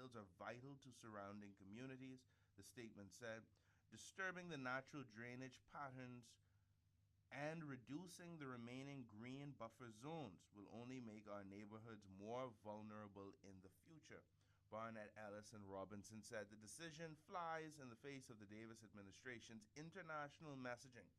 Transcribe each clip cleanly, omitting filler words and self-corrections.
spills are vital to surrounding communities, the statement said. Disturbing the natural drainage patterns and reducing the remaining green buffer zones will only make our neighborhoods more vulnerable in the future. Barnett Ellis and Robinson said the decision flies in the face of the Davis administration's international messaging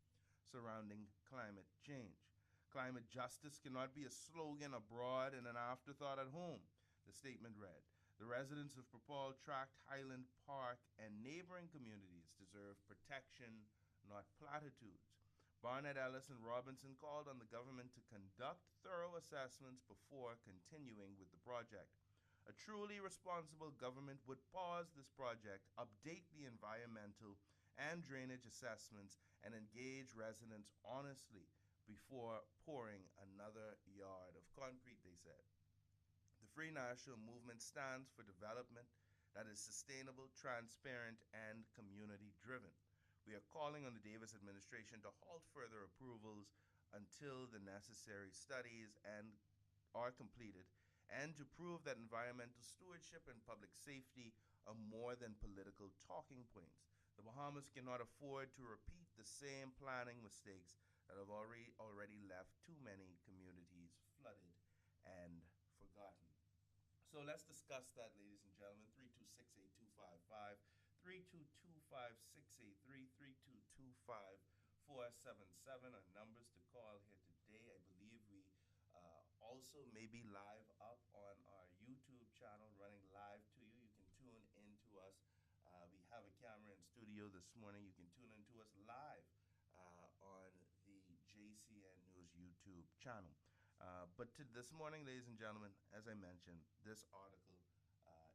surrounding climate change. Climate justice cannot be a slogan abroad and an afterthought at home, the statement read. The residents of Papal Tract, Highland Park, and neighboring communities deserve protection, not platitudes. Barnett Ellis and Robinson called on the government to conduct thorough assessments before continuing with the project. A truly responsible government would pause this project, update the environmental and drainage assessments, and engage residents honestly before pouring another yard of concrete, they said. The Free National Movement stands for development that is sustainable, transparent, and community driven. We are calling on the Davis administration to halt further approvals until the necessary studies are completed and to prove that environmental stewardship and public safety are more than political talking points. The Bahamas cannot afford to repeat the same planning mistakes that have already left too many communities flooded and forgotten. So let's discuss that, ladies and gentlemen. 3268255, 3225683, 3225477 are numbers to call here today. I believe we also may be live up on our YouTube channel, running live to you. You can tune in to us. We have a camera in studio this morning. You can tune in to us live on the JCN News YouTube channel. But this morning, ladies and gentlemen, as I mentioned, this article,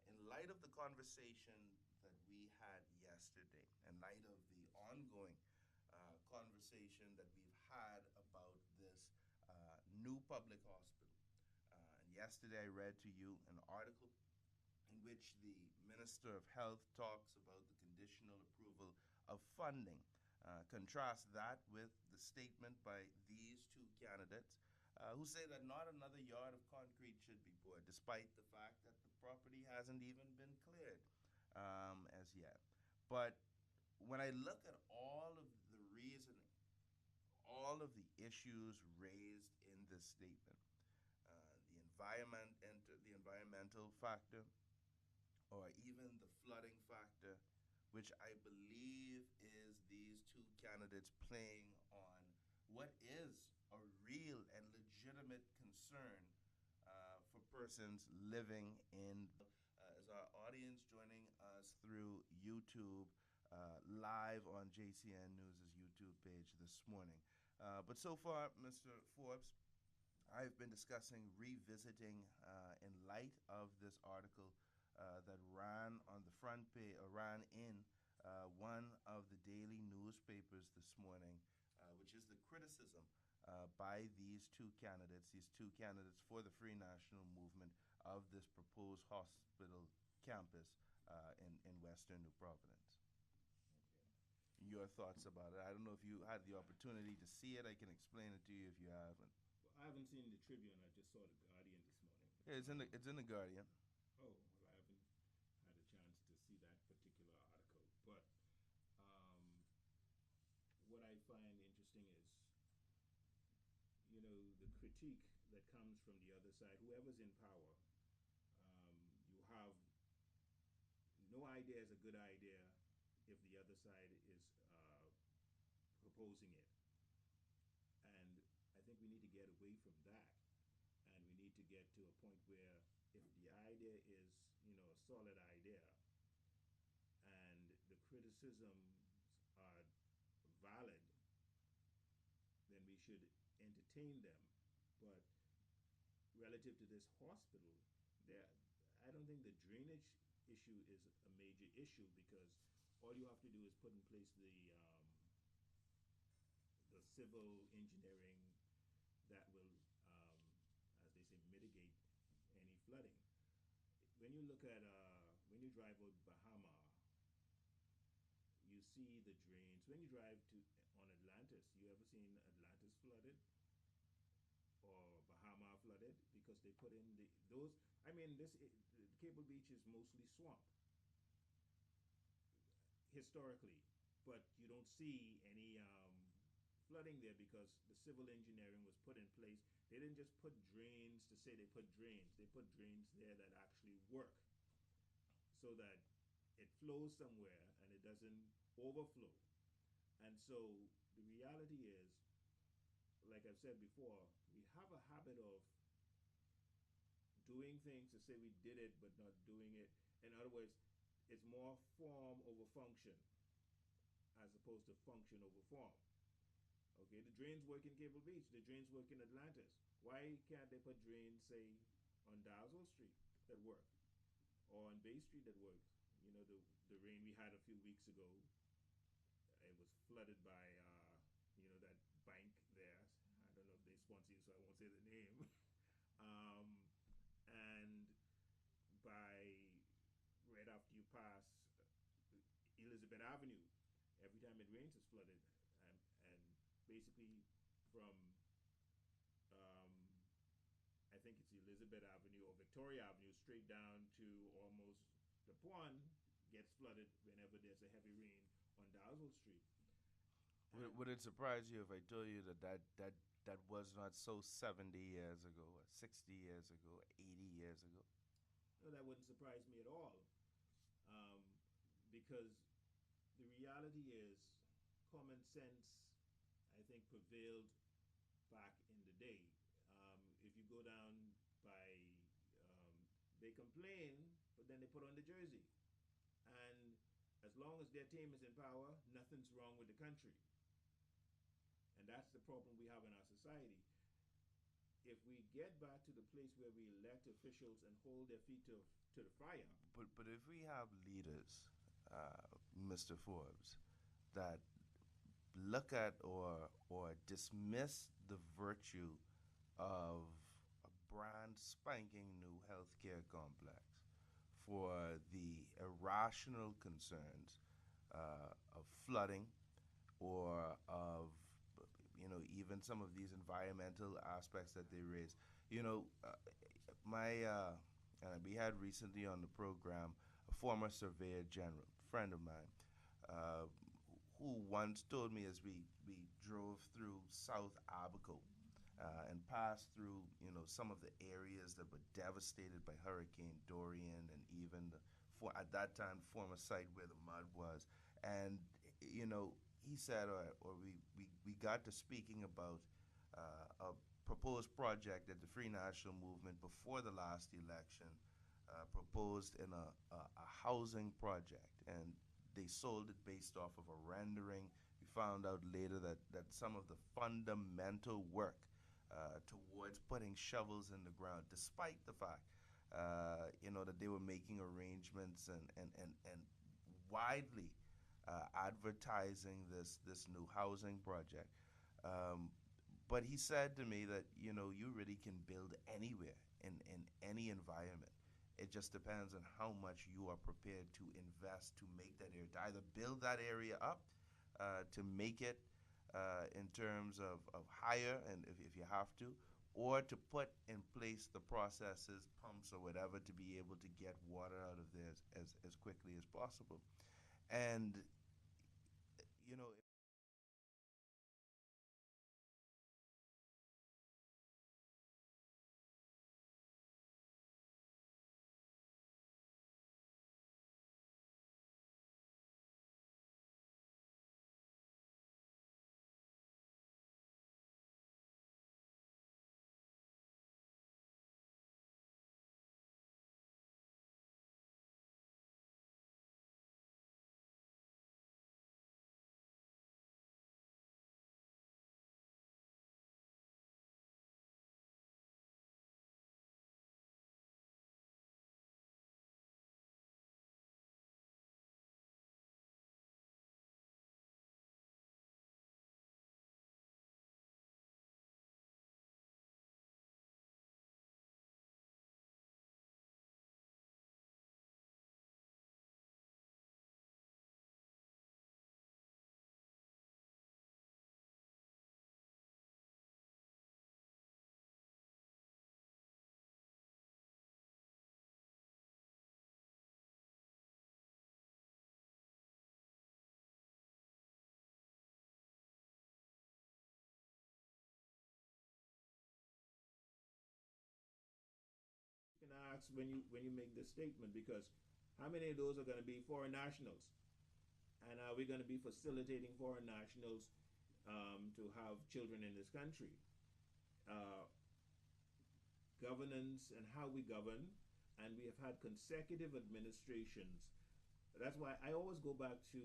in light of the conversation that we had yesterday, in light of the ongoing conversation that we've had about this new public hospital. And yesterday I read to you an article in which the Minister of Health talks about the conditional approval of funding. Contrast that with the statement by these two candidates who say that not another yard of concrete should be poured, despite the fact that the property hasn't even been cleared as yet. But when I look at all of the reasoning, all of the issues raised in this statement, the environmental factor, or even the flooding factor, which I believe is these two candidates playing on what is a real and legitimate concern for persons living in. As our audience joining us through YouTube, live on JCN News' YouTube page this morning. But so far, Mr. Forbes, I've been discussing revisiting in light of this article that ran on the front page, or ran in one of the daily newspapers this morning, which is the criticism by these two candidates for the Free National Movement of this proposed hospital campus in Western New Providence. Your thoughts about it? I don't know if you had the opportunity to see it. I can explain it to you if you haven't. Well, I haven't seen the Tribune. I just saw the Guardian this morning. Yeah, it's in the Guardian. Oh, well, I haven't had a chance to see that particular article. But what I find interesting is, the critique that comes from the other side. Whoever's in power, you have no idea is a good idea if the other side is proposing it. And I think we need to get away from that. And we need to get to a point where if the idea is, a solid idea and the criticisms are valid, then we should entertain them. But relative to this hospital, I don't think the drainage issue is a major issue, because all you have to do is put in place the civil engineering that will, as they say, mitigate any flooding. When you look at, when you drive out Bahama, you see the drains. When you drive on Atlantis, you ever seen Atlantis flooded or Bahama flooded? Because they put in those. I mean, Cable Beach is mostly swamp historically, but you don't see any flooding there because the civil engineering was put in place. They didn't just put drains to say they put drains. They put drains there that actually work so that it flows somewhere and it doesn't overflow. And so the reality is, like I've said before, we have a habit of doing things to say we did it but not doing it. In other words, it's more form over function as opposed to function over form. Okay, the drains work in Cable Beach, the drains work in Atlantis. Why can't they put drains, say, on Dalzell Street that work, or on Bay Street that works? You know, the rain we had a few weeks ago, it was flooded by, that bank there. I don't know if they sponsor you, so I won't say the name. um, and by right after you pass Elizabeth Avenue, every time it rains, it's flooded, and basically from um, I think it's Elizabeth Avenue or Victoria Avenue straight down to almost the pond gets flooded whenever there's a heavy rain on Dalzell Street. Would it surprise you if I told you that was not so 70 years ago, or 60 years ago, 80 years ago? No, that wouldn't surprise me at all, um, because the reality is common sense, I think, prevailed back in the day. If you go down by, um, they complain, but then they put on the jersey. And as long as their team is in power, nothing's wrong with the country. And that's the problem we have in our society. If we get back to the place where we elect officials and hold their feet to the fire. But if we have leaders, Mr. Forbes, that look at or dismiss the virtue of a brand spanking new healthcare complex for the irrational concerns of flooding or of even some of these environmental aspects that they raise. You know, my we had recently on the program a former surveyor general, friend of mine, uh, who once told me as we drove through South Abaco and passed through some of the areas that were devastated by Hurricane Dorian, and even at that time former site where the mud was. And he said, we got to speaking about a proposed project that the Free National Movement before the last election proposed in a housing project, and they sold it based off of a rendering. We found out later that some of the fundamental work towards putting shovels in the ground, despite the fact that they were making arrangements and widely advertising this new housing project. Um, but he said to me that you really can build anywhere in any environment. It just depends on how much you are prepared to invest to make that area, to either build that area up, to make it in terms of higher, and if you have to, or to put in place the processes, pumps or whatever, to be able to get water out of there as quickly as possible. And you know facts when you make this statement, because how many of those are going to be foreign nationals? And are we going to be facilitating foreign nationals to have children in this country? Uh, Governance and how we govern, and we have had consecutive administrations. That's why I always go back to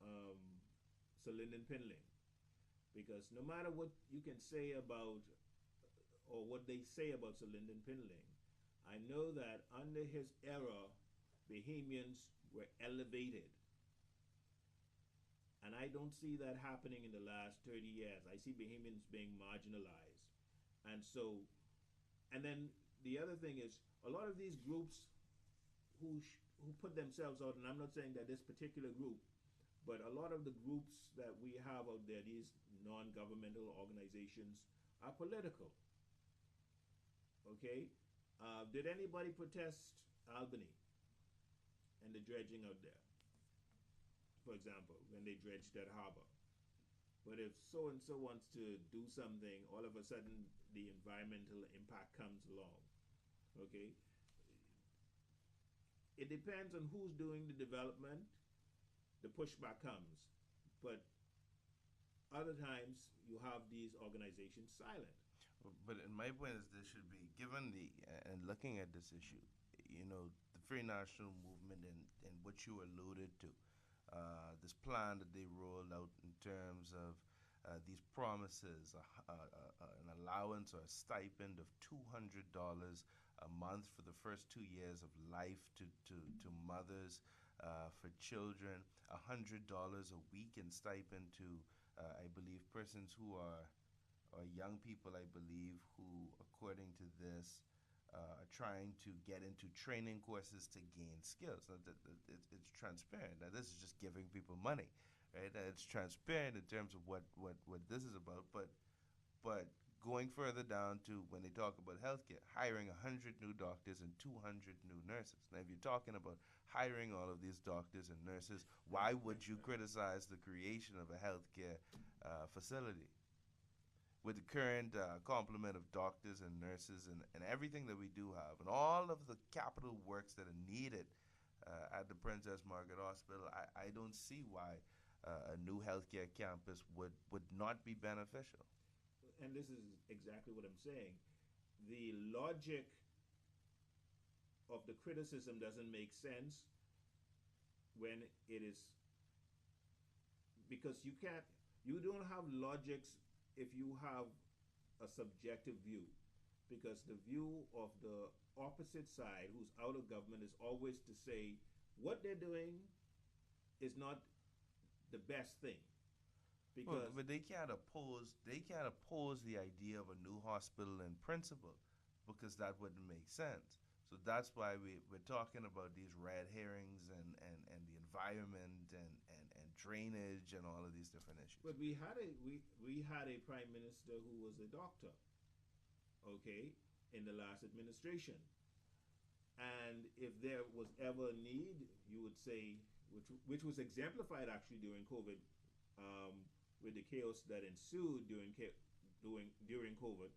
um, Sir Lyndon Pinling, because no matter what you can say about, or what they say about Sir Lyndon Pinling, I know that under his era, Bahamians were elevated. And I don't see that happening in the last 30 years. I see Bahamians being marginalized. And so, and then the other thing is, a lot of these groups who put themselves out, and I'm not saying that this particular group, but a lot of the groups that we have out there, these non-governmental organizations, are political. Okay? Did anybody protest Albany and the dredging out there? For example, when they dredged that harbor. But if so and so wants to do something, all of a sudden the environmental impact comes along. Okay? It depends on who's doing the development, the pushback comes. But other times you have these organizations silent. But in my point is there should be, given the, and looking at this issue, you know, the Free National Movement and what you alluded to, this plan that they rolled out in terms of these promises, an allowance or a stipend of $200 a month for the first 2 years of life to mothers, for children, $100 a week in stipend to, I believe, persons who are or young people, I believe, who, according to this, are trying to get into training courses to gain skills. Now, it's transparent. Now, this is just giving people money, right? It's transparent in terms of what this is about, but going further down to when they talk about healthcare, hiring 100 new doctors and 200 new nurses. Now, if you're talking about hiring all of these doctors and nurses, why would you criticize the creation of a healthcare facility? With the current complement of doctors and nurses and everything that we do have, and all of the capital works that are needed at the Princess Margaret Hospital, I don't see why a new healthcare campus would not be beneficial. And this is exactly what I'm saying. The logic of the criticism doesn't make sense when it is, because you don't have logics if you have a subjective view, because the view of the opposite side, who's out of government, is always to say what they're doing is not the best thing. Because but they can't oppose the idea of a new hospital in principle, because that wouldn't make sense. So that's why we're talking about these red herrings and the environment and drainage and all of these different issues. But we had a prime minister who was a doctor, okay, in the last administration. And if there was ever a need, you would say, which was exemplified actually during COVID, with the chaos that ensued during COVID.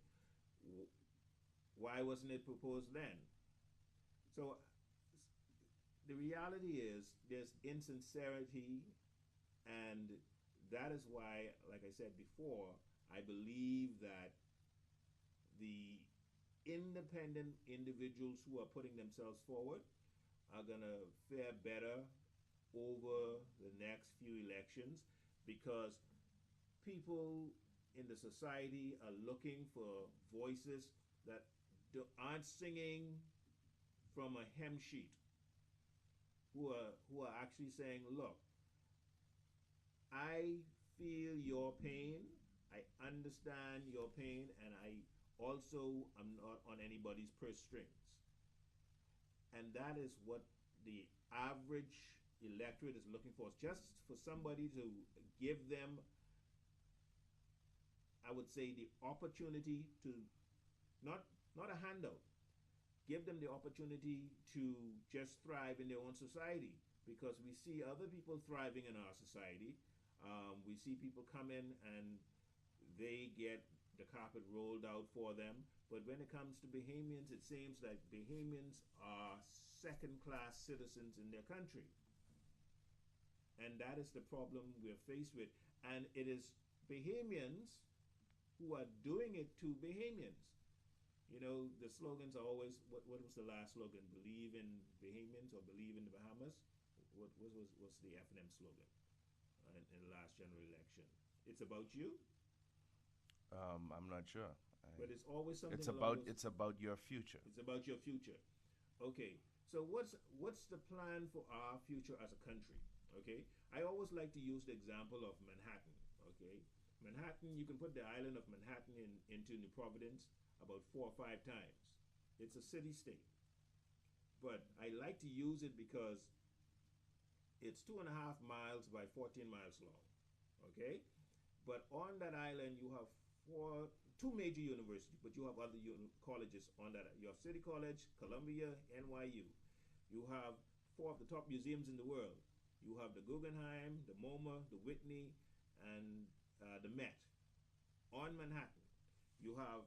Why wasn't it proposed then? So the reality is there's insincerity, and that is why, like I said before, I believe that the independent individuals who are putting themselves forward are going to fare better over the next few elections, because people in the society are looking for voices that aren't singing from a hymn sheet, who are actually saying, look, I feel your pain, I understand your pain, and I also am not on anybody's purse strings. And that is what the average electorate is looking for, just for somebody to give them, I would say, the opportunity to, not a handout, give them the opportunity to just thrive in their own society, because we see other people thriving in our society. We see people come in and they get the carpet rolled out for them. But when it comes to Bahamians, it seems like Bahamians are second class citizens in their country. And that is the problem we're faced with. And it is Bahamians who are doing it to Bahamians. You know, the slogans are always, what was the last slogan? Believe in Bahamians or believe in the Bahamas? What's the F&M slogan in the last general election? It's about you, I'm not sure. but it's always something It's along about those. it's about your future. It's about your future. Okay, so what's the plan for our future as a country? Okay, I always like to use the example of Manhattan. Okay, Manhattan, you can put the island of Manhattan into New Providence about 4 or 5 times. It's a city state, but I like to use it because it's 2.5 miles by 14 miles long. Okay, but on that island you have two major universities, but you have other colleges on that. You have City College, Columbia, NYU. You have four of the top museums in the world. You have the Guggenheim, the MoMA, the Whitney, and the Met on Manhattan. You have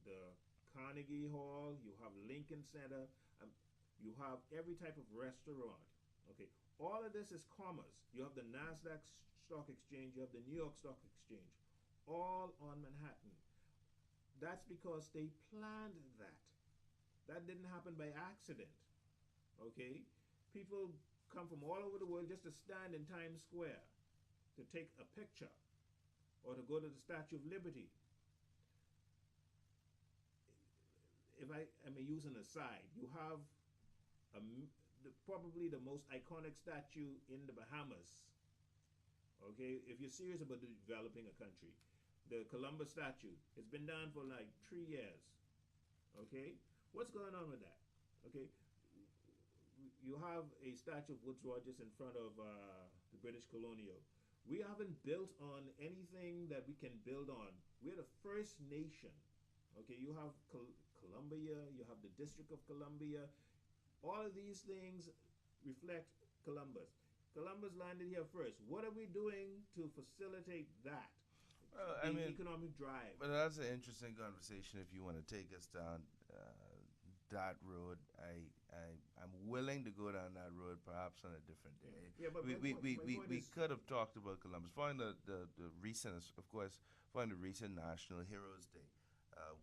the Carnegie Hall. You have Lincoln Center. You have every type of restaurant. Okay, all of this is commerce. You have the Nasdaq Stock Exchange. You have the New York Stock Exchange, all on Manhattan. That's because they planned that. That didn't happen by accident. Okay, people come from all over the world just to stand in Times Square to take a picture or to go to the Statue of Liberty. If I may use an aside, you have probably the most iconic statue in the Bahamas. Okay, if you're serious about developing a country, the Columbus statue, it's been down for like 3 years. Okay, what's going on with that? Okay, you have a statue of Woodes Rogers in front of the British Colonial. We haven't built on anything that we can build on. We're the first nation. Okay, you have Columbia, you have the District of Columbia. All of these things reflect Columbus. Columbus landed here first. What are we doing to facilitate that? I The mean, economic drive. but that's an interesting conversation. If you want to take us down that road, I'm willing to go down that road, perhaps on a different day. Yeah, but we my we, point- we, my we, point we is- could have talked about Columbus. Following the recent, of course, following the recent National Heroes Day,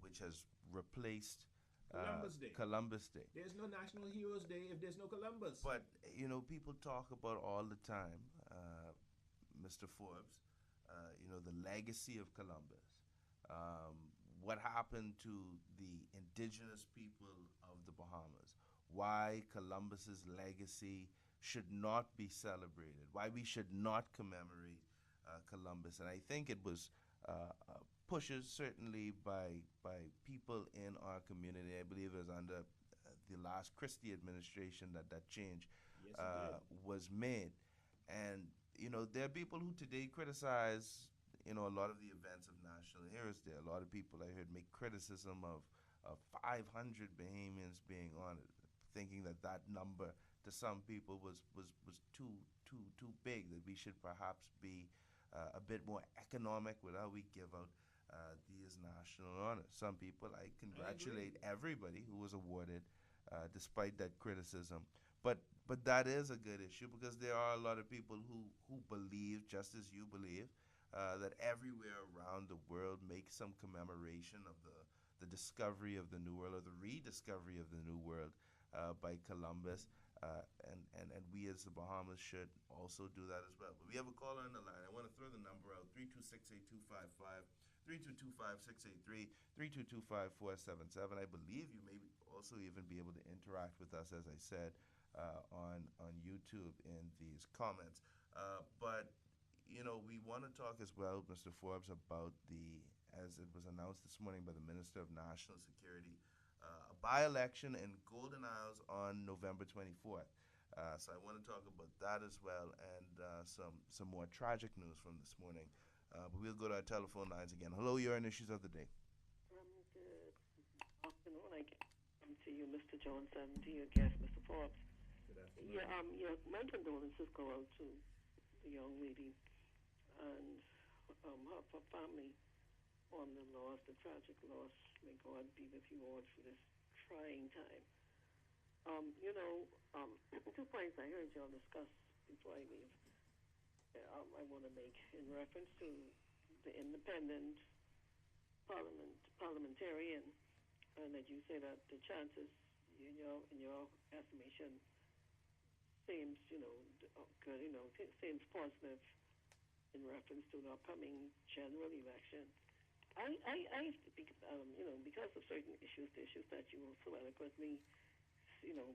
which has replaced Columbus Day. Columbus Day. There's no National Heroes Day if there's no Columbus. But people talk about all the time, Mr. Forbes. The legacy of Columbus. What happened to the indigenous people of the Bahamas? Why Columbus's legacy should not be celebrated? Why we should not commemorate Columbus? And I think it was pushes certainly by people in our community. I believe it was under the last Christie administration that change Yes, it was made. And there are people who today criticize a lot of the events of National Heroes Day. A lot of people I heard make criticism of 500 Bahamians being on it, thinking that number to some people was too big. That we should perhaps be a bit more economic with how we give out these national honors. Some people, I congratulate everybody who was awarded, despite that criticism. But that is a good issue because there are a lot of people who believe, just as you believe, that everywhere around the world make some commemoration of the discovery of the New World, or the rediscovery of the New World by Columbus. And we as the Bahamas should also do that as well. But we have a caller on the line. I want to throw the number out, 326-8255, 322-5683, 322-5477. I believe you may also even be able to interact with us, as I said, on YouTube in these comments. But we want to talk as well, Mr. Forbes, about as it was announced this morning by the Minister of National Security, a by-election in Golden Isles on November 24th. So I want to talk about that as well, and some more tragic news from this morning. But we'll go to our telephone lines again. Hello, you're on Issues of the Day. Good afternoon, I guess. To you, Mr. Jones, and to your guest, Mr. Forbes. Good afternoon. Yeah, my condolences go out to the young lady, and her family on the loss, the tragic loss. May God be with you all through this trying time. You know, 2 points I heard y'all discuss before I leave. I want to make in reference to the independent parliamentarian, and that you say that the chances in your estimation seems good. Seems positive in reference to the upcoming general election. Because of certain issues, the issues that you so eloquently, you know,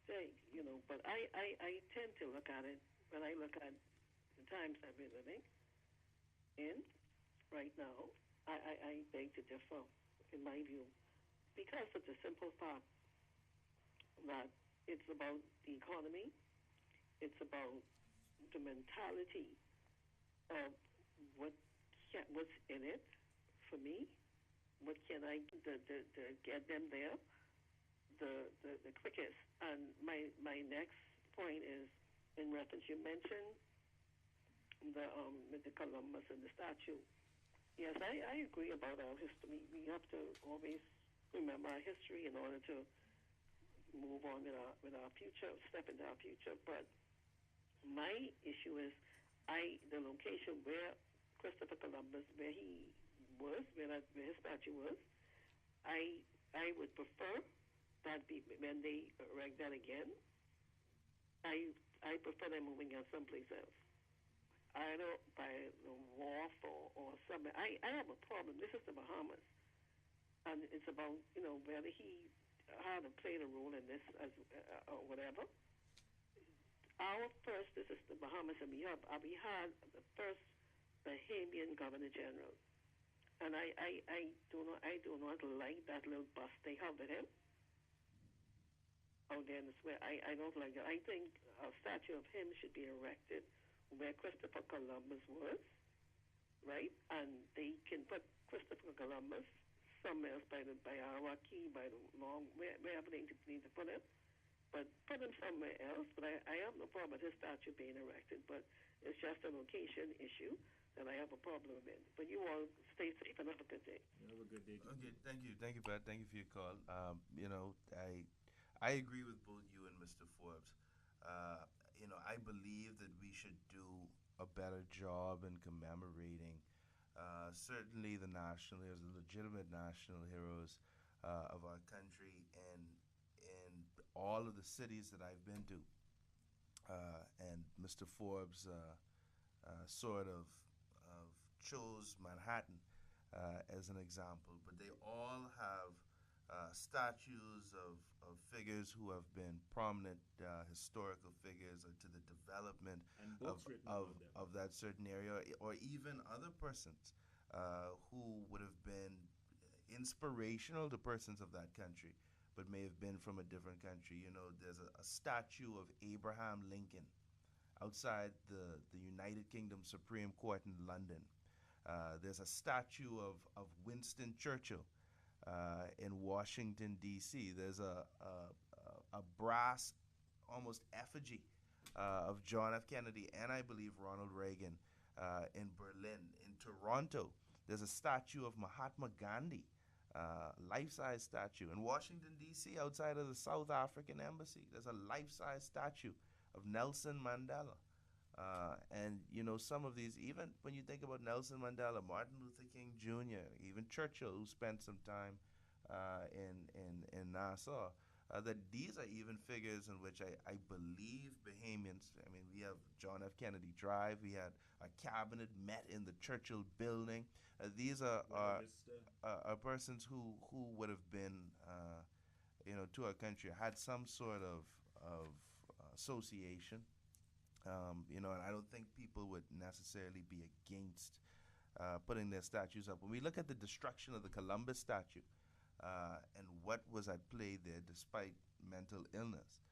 state, but I tend to look at it when I look at the times that we're living in right now. I beg to differ in my view because of the simple fact that it's about the economy, it's about the mentality of what what's in it for me. What can I to get them there the quickest? And my next point is in reference. You mentioned with the Columbus and the statue. Yes, I agree about our history. We have to always remember our history in order to move on with our future, step into our future. But my issue is the location where Christopher Columbus, where he was, where his statue was. I would prefer that be when they erect that again. I prefer them moving out someplace else. I don't by the wharf or something. I have a problem. This is the Bahamas, and it's about whether he had played a role in this as or whatever. Our first, this is the Bahamas, and we had the first Bahamian Governor General, and I do not like that little bust they have with him out there in the square. I don't like that. I think a statue of him should be erected where Christopher Columbus was, right? And they can put Christopher Columbus somewhere else by Iraqi, by the long wherever they need to put him. But put him somewhere else. But I have no problem with his statue being erected. But it's just a location issue that I have a problem with. But you all stay safe and have a good day. You have a good day. Okay, thank you, Pat. Thank you for your call. I agree with both you and Mr. Forbes. I believe that we should do a better job in commemorating certainly the national heroes, the legitimate national heroes of our country, and in all of the cities that I've been to. And Mr. Forbes sort of chose Manhattan as an example, but they all have statues of figures who have been prominent historical figures to the development And of, books written of, about them. of that certain area, or even other persons who would have been inspirational to persons of that country, but may have been from a different country. There's a statue of Abraham Lincoln outside the United Kingdom Supreme Court in London. There's a statue of Winston Churchill in Washington, D.C. There's a brass, almost effigy of John F. Kennedy and I believe Ronald Reagan in Berlin. In Toronto, there's a statue of Mahatma Gandhi, life-size statue. In Washington, D.C., outside of the South African Embassy, there's a life-size statue of Nelson Mandela. Some of these, even when you think about Nelson Mandela, Martin Luther King Jr., even Churchill, who spent some time in Nassau, that these are even figures in which I believe Bahamians, we have John F. Kennedy Drive, we had a cabinet met in the Churchill building. These are persons who would have been, to our country, had some sort of association. And I don't think people would necessarily be against putting their statues up. When we look at the destruction of the Columbus statue and what was at play there despite mental illness,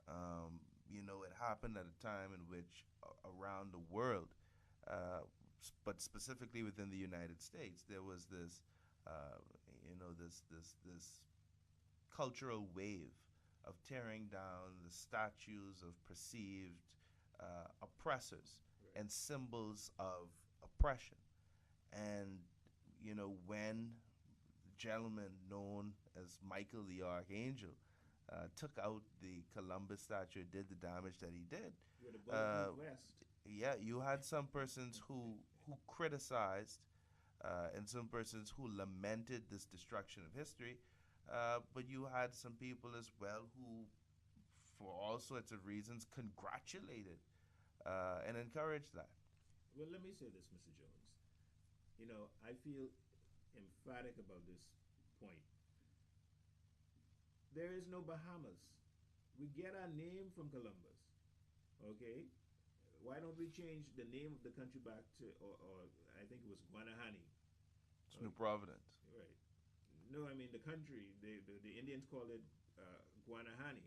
it happened at a time in which around the world, but specifically within the United States, there was this, this cultural wave of tearing down the statues of perceived oppressors, Right. and symbols of oppression. And, when the gentleman known as Michael the Archangel took out the Columbus statue, did the damage that he did, With a uh, bulletproof vest. yeah, you had some persons who criticized and some persons who lamented this destruction of history, but you had some people as well who, for all sorts of reasons, congratulated and encouraged that. Well, let me say this, Mr. Jones. I feel emphatic about this point. There is no Bahamas. We get our name from Columbus. Okay? Why don't we change the name of the country back to, or I think it was Guanahani? It's New Providence. Right. No, I mean the country. The Indians call it Guanahani.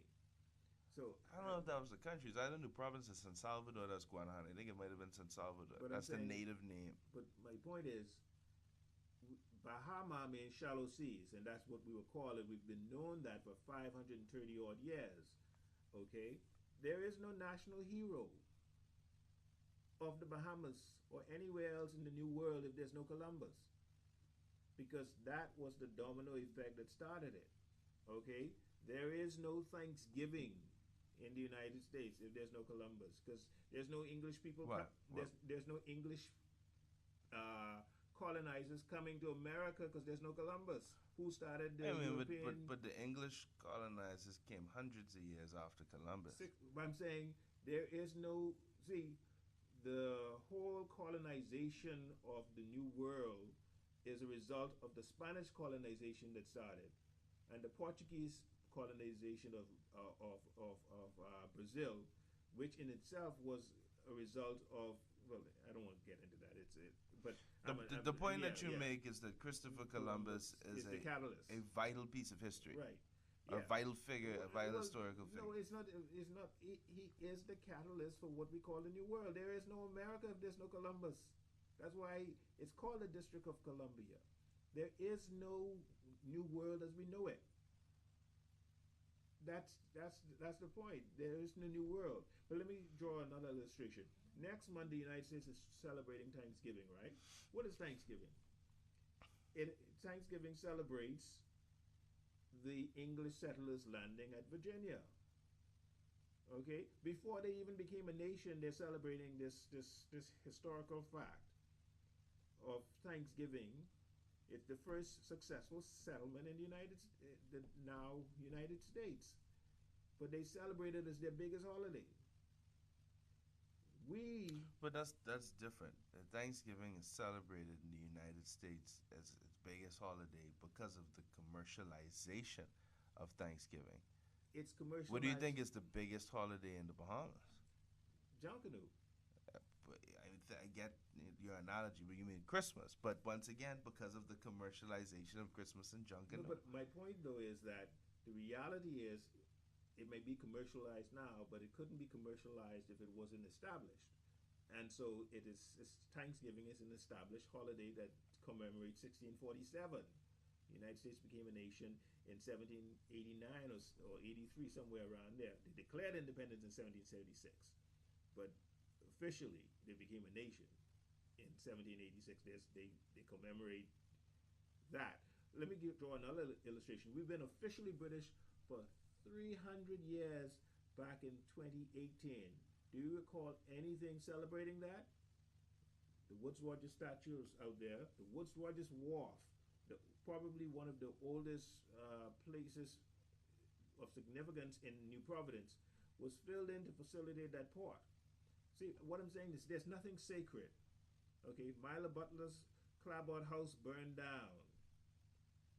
So I don't know if that was the country. It's either New Providence or San Salvador. That's Guanahani. I think it might have been San Salvador. But That's the saying, native name. But my point is, Bahama means shallow seas, and that's what we were calling. We've been known that for 530 odd years. Okay? There is no national hero of the Bahamas or anywhere else in the New World if there's no Columbus. Because that was the domino effect that started it. Okay? There is no Thanksgiving in the United States if there's no Columbus. Because there's no English people. There's no English colonizers coming to America because there's no Columbus. Who started the European? But the English colonizers came hundreds of years after Columbus. I'm saying there is no. See, the whole colonization of the New World is a result of the Spanish colonization that started, and the Portuguese colonization of Brazil, which in itself was a result of. Well, I don't want to get into that. The point that you make is that Christopher Columbus is the catalyst, a vital piece of history, right? A vital figure, a vital historical figure. No, it's not. It's not. He is the catalyst for what we call the New World. There is no America if there's no Columbus. That's why it's called the District of Columbia. There is no New World as we know it. That's the point. There is no New World. But let me draw another illustration. Next Monday, the United States is celebrating Thanksgiving, right? What is Thanksgiving? Thanksgiving celebrates the English settlers landing at Virginia. Okay? Before they even became a nation, they're celebrating this historical fact of Thanksgiving. It's the first successful settlement in the now United States. But they celebrate it as their biggest holiday. But that's different. Thanksgiving is celebrated in the United States as its biggest holiday because of the commercialization of Thanksgiving. It's commercialized. What do you think is the biggest holiday in the Bahamas? Junkanoo. I get your analogy, but you mean Christmas. But once again, because of the commercialization of Christmas and Junkanoo. No, but my point, though, is that the reality is it may be commercialized now, but it couldn't be commercialized if it wasn't established. And so Thanksgiving is an established holiday that commemorates 1647. The United States became a nation in 1789 or 83, somewhere around there. They declared independence in 1776, but officially they became a nation in 1786. They commemorate that. Let me draw another illustration. We've been officially British for 300 years back in 2018. Do you recall anything celebrating that? The Woodes Rogers statue is out there. The Woodes Rogers Wharf, probably one of the oldest places of significance in New Providence, was filled in to facilitate that port. See, what I'm saying is there's nothing sacred. Okay, Myla Butler's clapboard house burned down.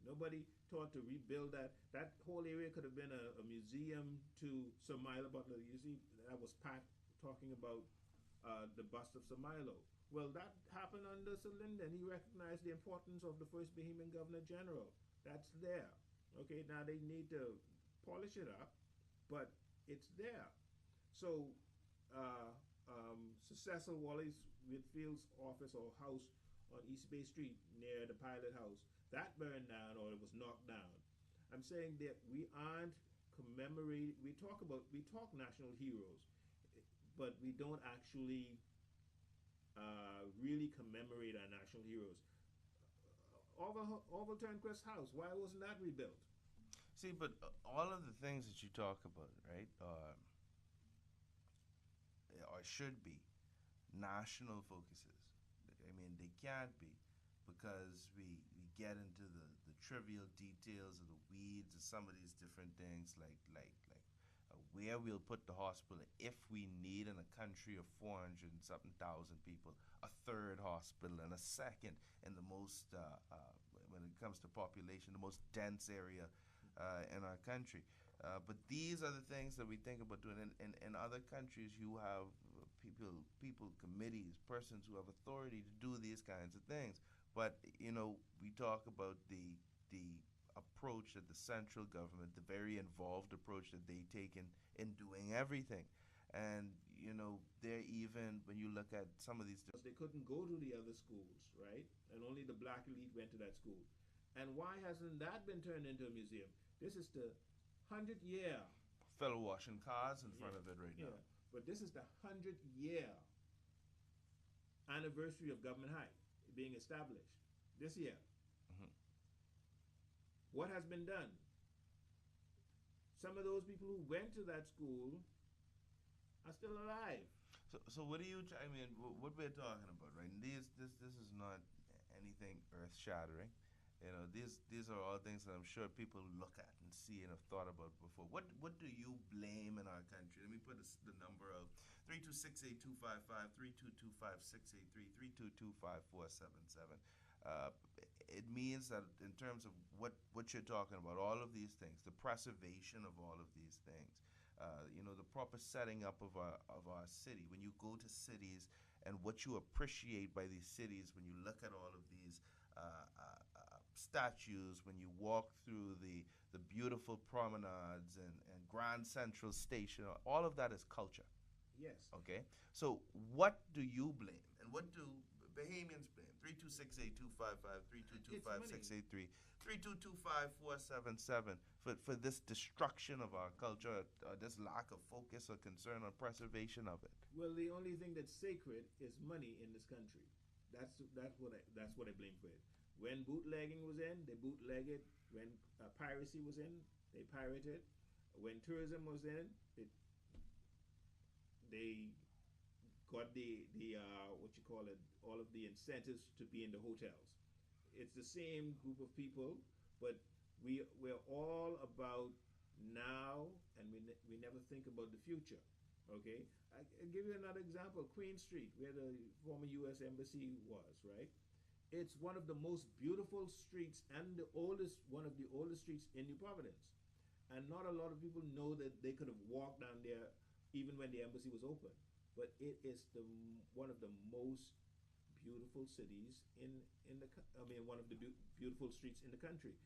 Nobody thought to rebuild that. That whole area could have been a museum to Sir Milo Butler. You see, that was Pat talking about the bust of Sir Milo. Well, that happened under Sir Lyndon. He recognized the importance of the first Bahamian Governor General. That's there. Okay, now they need to polish it up, but it's there. So, Sir Cecil Wallace Whitfield's office or house on East Bay Street near the Pilot House, that burned down or it was knocked down. I'm saying that we aren't commemorating. We talk national heroes, but we don't actually really commemorate our national heroes. Orville Turnquist's house, why wasn't that rebuilt? See, but all of the things that you talk about, right, or should be national focuses. I mean, they can't be because we get into the trivial details of the weeds of some of these different things, like where we'll put the hospital if we need in a country of 400 and something thousand people, a third hospital and a second in the most, when it comes to population, the most dense area in our country. But these are the things that we think about doing. In other countries, you have people, committees, persons who have authority to do these kinds of things. But we talk about the approach that the central government, the very involved approach that they take in doing everything, and they're even when you look at some of these. They couldn't go to the other schools, right? And only the black elite went to that school. And why hasn't that been turned into a museum? This is the 100-year. Fellow washing cars in front of it right now. But this is the 100-year anniversary of Government High being established this year. Mhm. What has been done? Some of those people who went to that school are still alive. So what do you? I mean, what we're talking about, right? And this is not anything earth-shattering. These are all things that I'm sure people look at and see and have thought about before. What do you blame in our country? Let me put the number of 3268255, 3225683, 3225477. It means that in terms of what you're talking about, all of these things, the preservation of all of these things, the proper setting up of our city. When you go to cities and what you appreciate by these cities, when you look at all of these statues, when you walk through the beautiful promenades and Grand Central Station, all of that is culture. Yes. Okay? So what do you blame? And what do Bahamians blame? 3268255, 3225683, 3225477 for this destruction of our culture, this lack of focus or concern on preservation of it. Well, the only thing that's sacred is money in this country. That's what I blame for it. When bootlegging was in, they bootlegged. When piracy was in, they pirated. When tourism was in, they got the what you call it, all of the incentives to be in the hotels. It's the same group of people, but we're all about now, and we never think about the future. Okay, I'll give you another example. Queen Street, where the former U.S. Embassy was, right? It's one of the most beautiful streets and one of the oldest streets in New Providence. And not a lot of people know that they could have walked down there even when the embassy was open. But it is one of the most beautiful cities one of the beautiful streets in the country.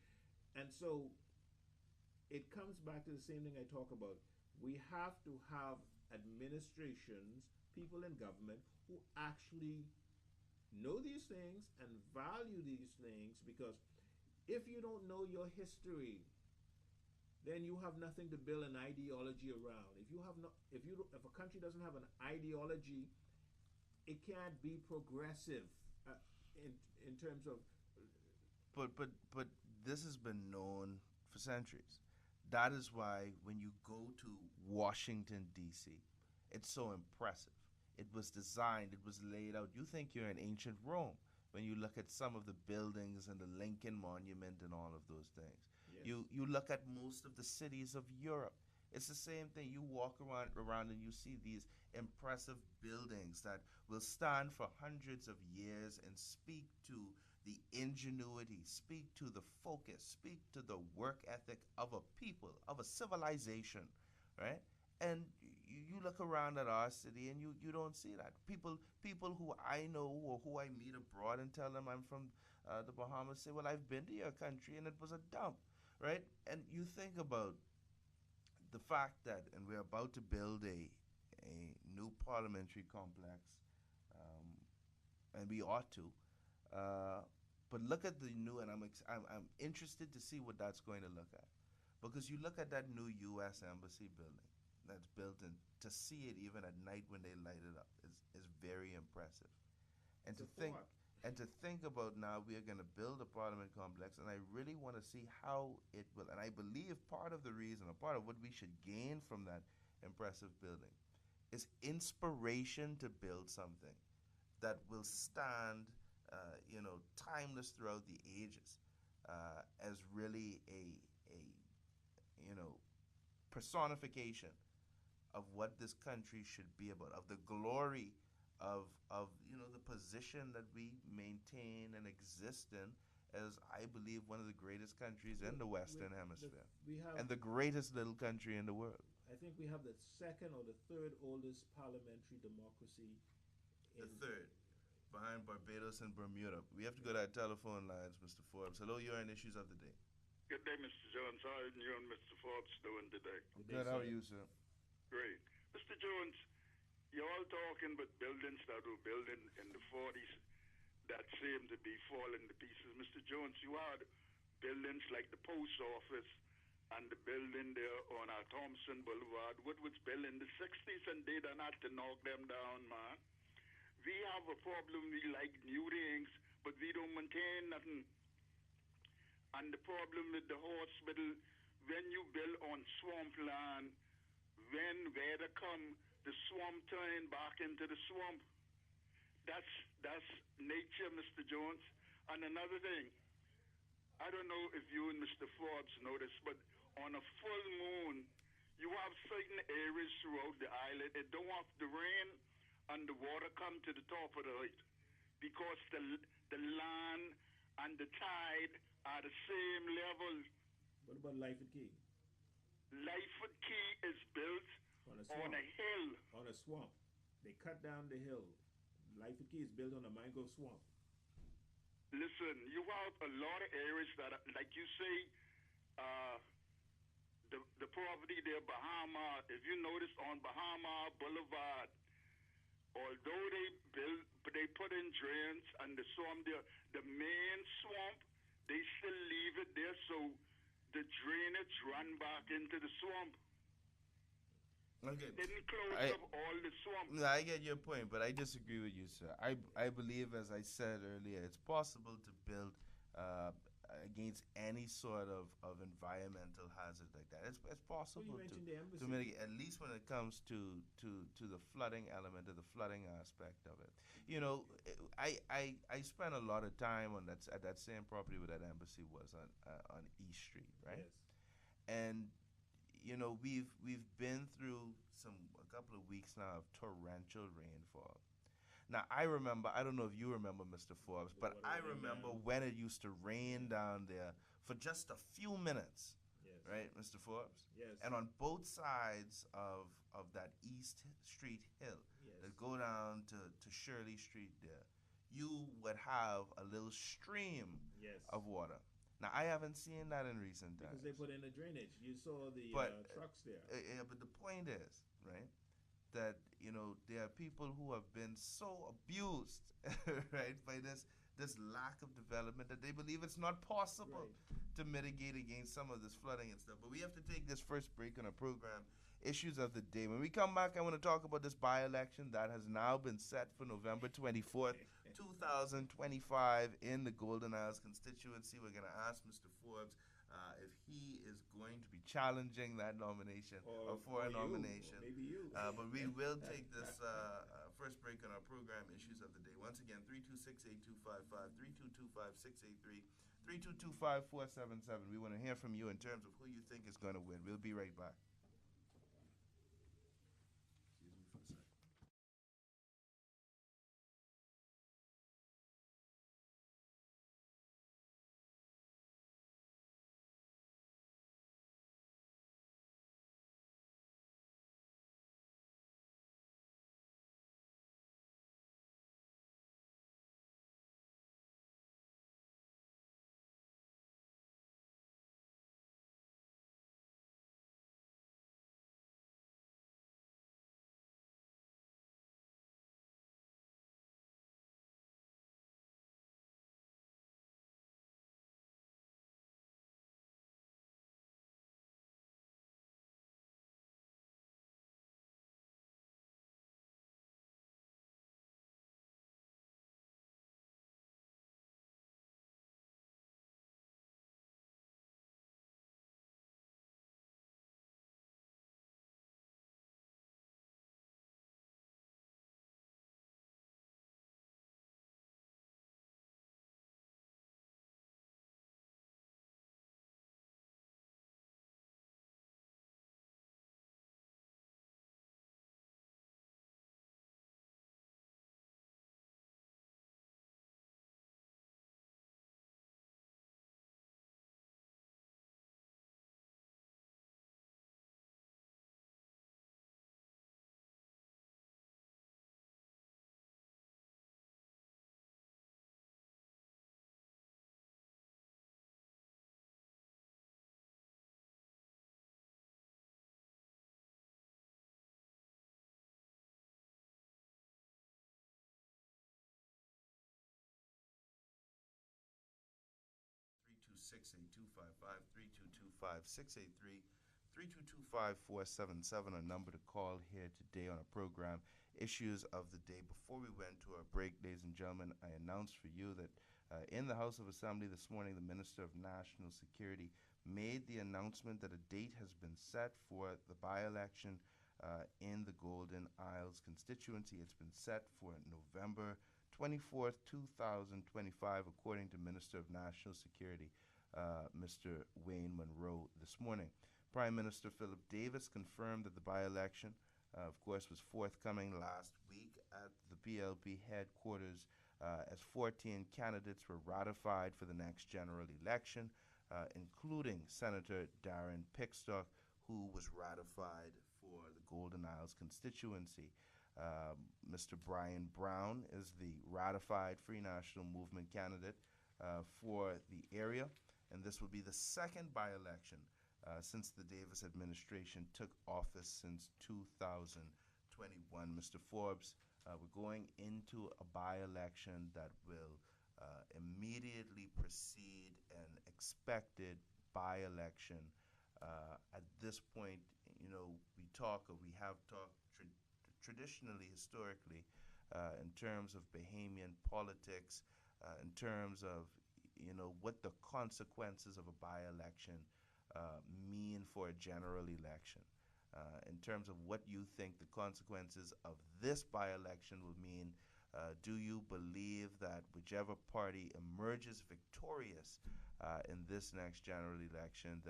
And so it comes back to the same thing I talk about. We have to have administrations, people in government who actually know these things and value these things, because if you don't know your history, then you have nothing to build an ideology around. If a country doesn't have an ideology, it can't be progressive in terms of. But this has been known for centuries. That is why when you go to Washington D.C., it's so impressive. It was designed, it was laid out. You think you're in ancient Rome when you look at some of the buildings and the Lincoln Monument and all of those things. Yes. You look at most of the cities of Europe. It's the same thing. You walk around and you see these impressive buildings that will stand for hundreds of years and speak to the ingenuity, speak to the focus, speak to the work ethic of a people, of a civilization, right? And you look around at our city and you don't see that. People who I know or who I meet abroad and tell them I'm from the Bahamas say, well, I've been to your country and it was a dump, right? And you think about the fact that, and we're about to build a new parliamentary complex, and we ought to, but look at the new, and I'm interested to see what that's going to look at, because you look at that new U.S. Embassy building that's built, and to see it even at night when they light it up is very impressive. and It's to a think thought. and to think about now we are going to build a parliament complex, and I really want to see how it will. And I believe part of the reason, or part of what we should gain from that impressive building, is inspiration to build something that will stand, timeless throughout the ages, as really a personification of what this country should be about, of the glory of the position that we maintain and exist in as, I believe, one of the greatest countries in the Western Hemisphere, We have, and the greatest little country in the world. I think we have the second or the third oldest parliamentary democracy The in. third, behind Barbados and Bermuda. We have to go to our telephone lines, Mr. Forbes. Hello, you're on Issues of the Day. Good day, Mr. Jones. How are you and Mr. Forbes doing today? Good day, Good, how sir. are you, sir? Great. Mr. Jones, you're all talking about buildings that were built in the 40s that seem to be falling to pieces. Mr. Jones, you had buildings like the post office and the building there on our Thompson Boulevard, what was built in the 60s, and they done had to knock them down, man. We have a problem. We like new things, but we don't maintain nothing. And the problem with the hospital, when you build on swampland, when weather come, the swamp turn back into the swamp. That's nature, Mr. Jones. And another thing, I don't know if you and Mr. Forbes noticed, but on a full moon, you have certain areas throughout the island. It don't have to rain, and the water come to the top of the earth because the land and the tide are the same level. What about Lyford Key? Lyford Key is built On a on swamp. a hill. On a swamp. They cut down the hill. Lyford Key is built on a mangrove swamp. Listen, you have a lot of areas that, like you say, the property there, Bahama. If you notice on Bahama Boulevard, although they put in drains and the swamp there, the main swamp, they still leave it there so the drainage run back into the swamp. Okay. Didn't close I- up all the swamp. No, I get your point, but I disagree with you, sir. I believe, as I said earlier, it's possible to build against any sort of environmental hazard like that. It's So possible you mentioned the embassy. to mitigate, at least when it comes to the flooding element, to the flooding aspect of it. You know, I spent a lot of time at that same property where that embassy was on East Street, right? Yes. And we've been through a couple of weeks now of torrential rainfall. Now I don't know if you remember, Mr. Forbes, but I remember when it used to rain down there for just a few minutes, Yes. right, Mr. Forbes? Yes. And on both sides of that East Street hill Yes. that go down to Shirley Street there, you would have a little stream Yes. of water. Now I haven't seen that in recent times. Because they put in the drainage. You saw the But, trucks there. Yeah, but the point is, right, that there are people who have been so abused, right, by this lack of development that they believe it's not possible Right. to mitigate against some of this flooding and stuff. But we have to take this first break on our program. Issues of the day. When we come back, I want to talk about this by-election that has now been set for November 24th, 2025 in the Golden Isles constituency. We're going to ask Mr. Forbes if he is going to be challenging that nomination or for a you, nomination. or maybe you. But we will take this first break on our program, Issues of the Day. Once again, 326-8255, 322-5683, 322-5477. We want to hear from you in terms of who you think is going to win. We'll be right back. 682-553-2225, 683-3225-477, a number to call here today on a program, Issues of the Day. Before we went to our break, ladies and gentlemen, I announced for you that in the House of Assembly this morning, the Minister of National Security made the announcement that a date has been set for the by-election in the Golden Isles constituency. It's been set for November 24th, 2025, according to Minister of National Security, Mr. Wayne Monroe, this morning. Prime Minister Philip Davis confirmed that the by-election, of course, was forthcoming last week at the PLP headquarters as 14 candidates were ratified for the next general election, including Senator Darren Pickstock, who was ratified for the Golden Isles constituency. Mr. Brian Brown is the ratified Free National Movement candidate for the area, and this will be the second by-election since the Davis administration took office since 2021. Mr. Forbes, we're going into a by-election that will immediately precede an expected by-election. At this point, we have talked traditionally, historically, in terms of Bahamian politics, in terms of what the consequences of a by-election mean for a general election. In terms of what you think the consequences of this by-election will mean, do you believe that whichever party emerges victorious in this next general election,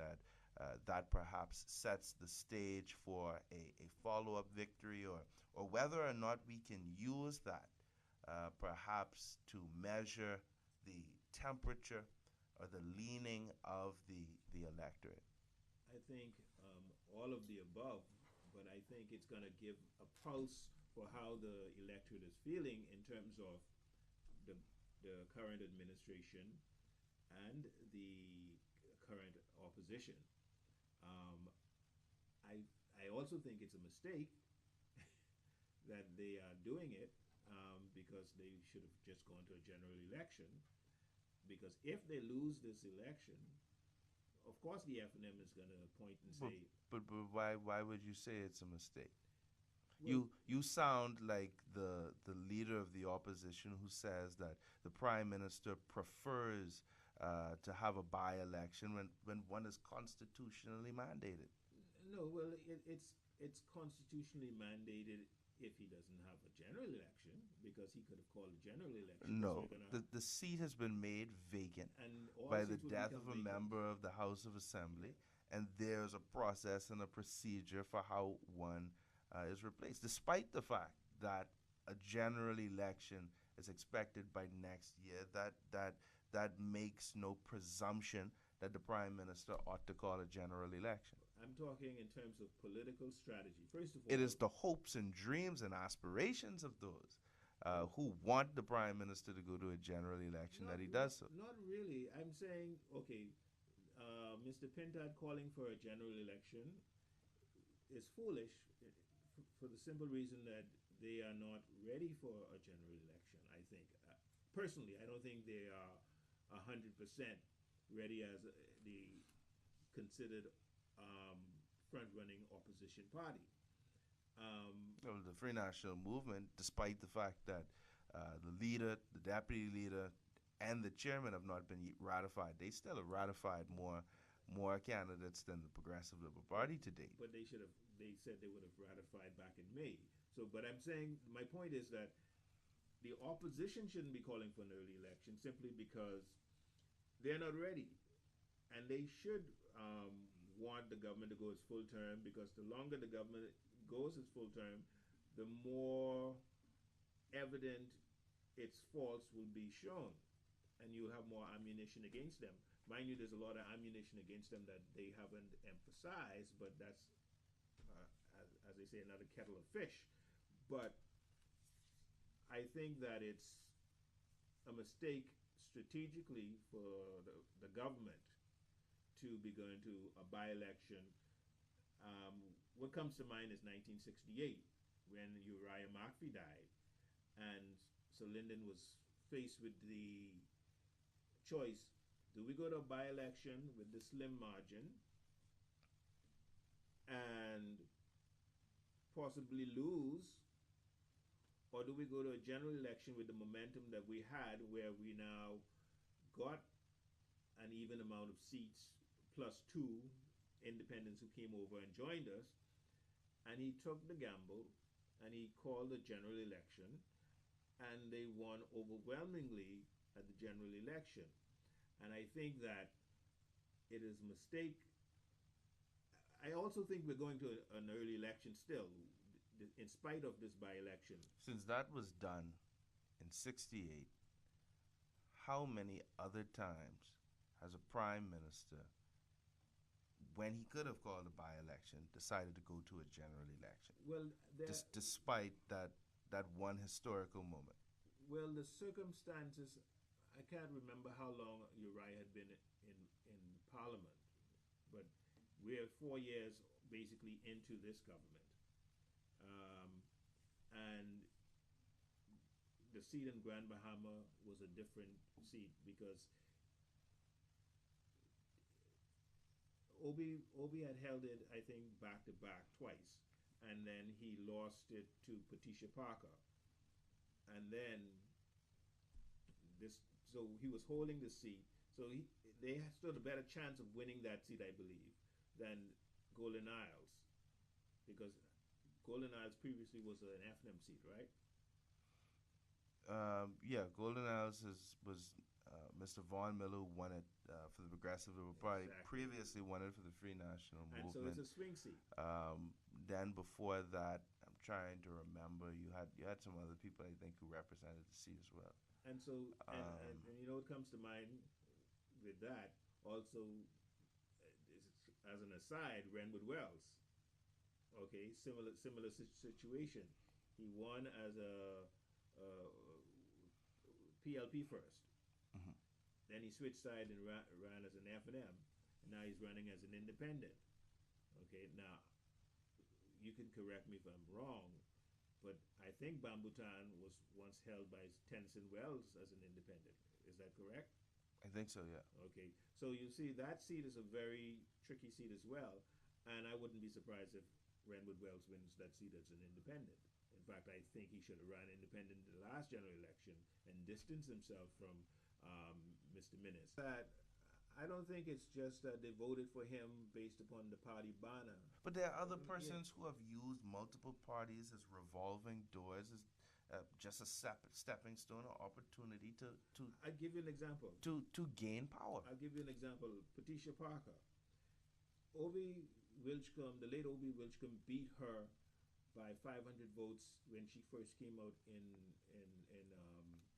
that perhaps sets the stage for a follow-up victory, or whether or not we can use that perhaps to measure the temperature or the leaning of the electorate? I think all of the above, but I think it's going to give a pulse for how the electorate is feeling in terms of the current administration and the current opposition. I also think it's a mistake that they are doing it because they should have just gone to a general election. Because if they lose this election, of course the FNM is going to point and say. But why would you say it's a mistake? Well, you sound like the leader of the opposition who says that the prime minister prefers to have a by-election when one is constitutionally mandated. No, well, it's constitutionally mandated if he doesn't have a general election, because he could have called a general election. No, the seat has been made vacant by the death of a member of the House of Assembly, and there's a process and a procedure for how one is replaced, despite the fact that a general election is expected by next year. That makes no presumption that the Prime Minister ought to call a general election. I'm talking in terms of political strategy. First of all, it is the hopes and dreams and aspirations of those who want the Prime Minister to go to a general election that he does so. Not really. I'm saying, okay, Mr. Pintad calling for a general election is foolish for the simple reason that they are not ready for a general election, I think. Personally, I don't think they are 100% ready as the considered front-running opposition party. Well, the Free National Movement, despite the fact that the leader, the deputy leader, and the chairman have not been ratified, they still have ratified more candidates than the Progressive Liberal Party to date. But they said they would have ratified back in May. So, but I'm saying, my point is that the opposition shouldn't be calling for an early election simply because they're not ready. And they should want the government to go its full term, because the longer the government goes its full term, the more evident its faults will be shown, and you have more ammunition against them. Mind you, there's a lot of ammunition against them that they haven't emphasized, but that's, as they say, another kettle of fish. But I think that it's a mistake strategically for the government to be going to a by-election. What comes to mind is 1968, when Uriah Markby died, and so Lyndon was faced with the choice: Do we go to a by-election with the slim margin and possibly lose, or do we go to a general election with the momentum that we had, where we now got an even amount of seats plus two independents who came over and joined us, and he took the gamble and he called a general election, and they won overwhelmingly at the general election. And I think that it is a mistake. I also think we're going to an early election still, in spite of this by-election. Since that was done in 68, how many other times has a prime minister, when he could have called a by-election, decided to go to a general election? Well, Despite that one historical moment. well, the circumstances, I can't remember how long Uriah had been in Parliament, but we're 4 years basically into this government. And the seat in Grand Bahama was a different seat because Obi had held it, I think, back to back twice, and then he lost it to Patricia Parker, and then so he was holding the seat. So they stood a better chance of winning that seat, I believe, than Golden Isles, because Golden Isles previously was an FNM seat, right? Yeah, Golden Isles was Mr. Vaughn Miller, who won it for the Progressive Liberal Party. Exactly. Previously won it for the Free National And so Movement. it's a swing seat. Then before that, I'm trying to remember, you had some other people, I think, who represented the seat as well. And so, and you know what comes to mind with that also, as an aside, Renwood Wells. Okay, similar situation. He won as a PLP first. Mhm. Then he switched side and ran as an FNM, and now he's running as an independent. Okay, now you can correct me if I'm wrong, but I think Bambutan was once held by Tennyson Wells as an independent. Is that correct? I think so, yeah. Okay, so you see that seat is a very tricky seat as well, and I wouldn't be surprised if Renwood Wells wins that seat as an independent. In fact, I think he should have run independent in the last general election and distanced himself from Mr. Minnis. That I don't think it's just that they voted for him based upon the party banner. But there are other persons who have used multiple parties as revolving doors, as just a stepping stone or opportunity to I'll give you an example. to gain power. I'll give you an example. Patricia Parker. Obi Wilchcombe, the late Obi Wilchcombe, beat her by 500 votes when she first came out in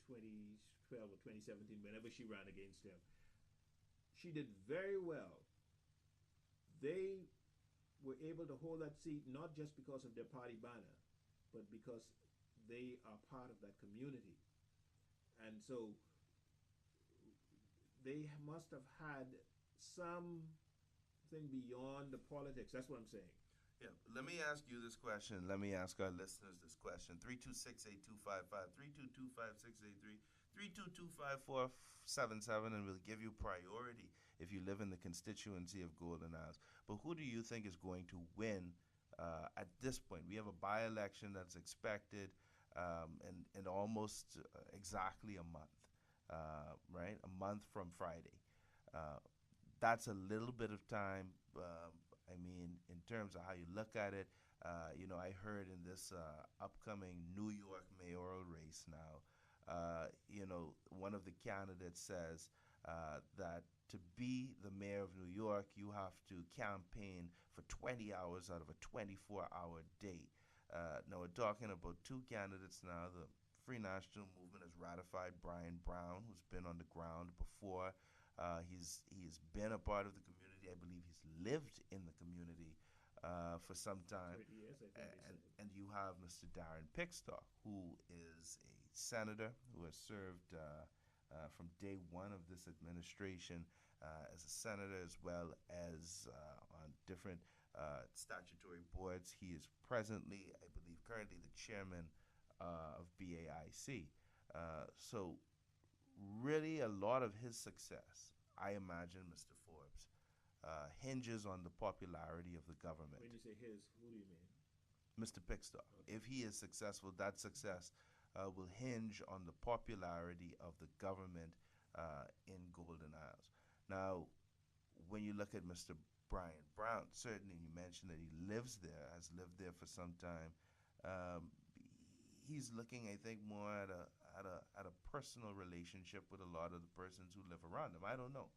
2012 or 2017, whenever she ran against him. She did very well. They were able to hold that seat not just because of their party banner, but because they are part of that community. And so they must have had something beyond the politics. That's what I'm saying. Yeah, let me ask you this question. Let me ask our listeners this question. 326-8255, 322-5683, 322-5477, and we'll give you priority if you live in the constituency of Golden Isles. But who do you think is going to win at this point? We have a by-election that's expected in almost exactly a month, right? A month from Friday. That's a little bit of time. I mean, in terms of how you look at it, I heard in this upcoming New York mayoral race now, one of the candidates says that to be the mayor of New York, you have to campaign for 20 hours out of a 24-hour day. Now, we're talking about two candidates now. The Free National Movement has ratified Brian Brown, who's been on the ground before. He's been a part of the community. I believe he's lived in the community for some time. 30 years, I think And you have Mr. Darren Pickstock, who is a senator who has served from day one of this administration as a senator, as well as on different statutory boards. He is presently, I believe, currently the chairman of BAIC. So really a lot of his success, I imagine, Mr. Forbes, hinges on the popularity of the government. When you say his, who do you mean? Mr. Pickstock. Okay. If he is successful, that success will hinge on the popularity of the government in Golden Isles. Now, when you look at Mr. Brian Brown, certainly you mentioned that he lives there, has lived there for some time. Um, he's looking, I think, more at a personal relationship with a lot of the persons who live around him. I don't know.